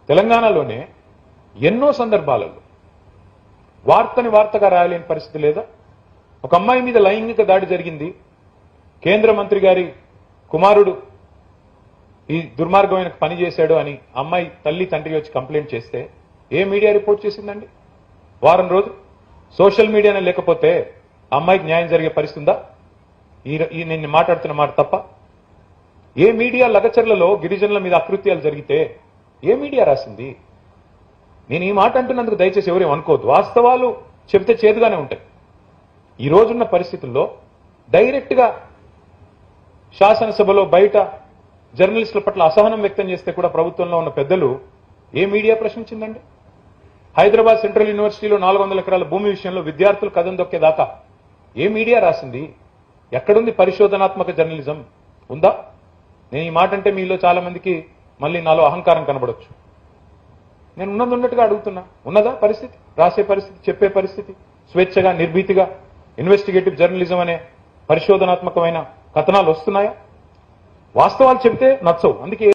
తెలంగాణలోనే ఎన్నో సందర్భాలలో వార్తని వార్తగా రాయలేని పరిస్థితి లేదా? ఒక అమ్మాయి మీద లైంగిక దాడి జరిగింది, కేంద్ర మంత్రి గారి కుమారుడు ఈ దుర్మార్గమైన పని చేశాడు అని అమ్మాయి తల్లి తండ్రి వచ్చి కంప్లైంట్ చేస్తే ఏ మీడియా రిపోర్ట్ చేసిందండి? వారం రోజులు సోషల్ మీడియానే లేకపోతే అమ్మాయికి న్యాయం జరిగే పరిస్థితి ఉందా? నేను మాట్లాడుతున్న మాట తప్ప? ఏ మీడియా లగచర్లలో గిరిజనుల మీద అకృత్యాలు జరిగితే ఏ మీడియా రాసింది? నేను ఈ మాట అంటున్నందుకు దయచేసి ఎవరేం అనుకోవద్దు. వాస్తవాలు చెబితే చేదుగానే ఉంటాయి. ఈ రోజున్న పరిస్థితుల్లో డైరెక్ట్ గా శాసనసభలో బయట జర్నలిస్టుల పట్ల అసహనం వ్యక్తం చేస్తే కూడా ప్రభుత్వంలో ఉన్న పెద్దలు ఏ మీడియా ప్రశ్నించిందండి? హైదరాబాద్ సెంట్రల్ యూనివర్సిటీలో 400 ఎకరాల భూమి విషయంలో విద్యార్థులు కథం దొక్కేదాకా ఏ మీడియా రాసింది? ఎక్కడుంది పరిశోధనాత్మక జర్నలిజం? ఉందా? నేను ఈ మాట అంటే మీలో చాలా మందికి మళ్ళీ నాలో అహంకారం కనబడొచ్చు. నేను ఉన్నట్టుగా అడుగుతున్నా, ఉన్నదా పరిస్థితి? రాసే పరిస్థితి, చెప్పే పరిస్థితి, స్వేచ్ఛగా నిర్భీతిగా ఇన్వెస్టిగేటివ్ జర్నలిజం అనే పరిశోధనాత్మకమైన కథనాలు వస్తున్నాయా? వాస్తవాలు చెబితే నచ్చవు. అందుకే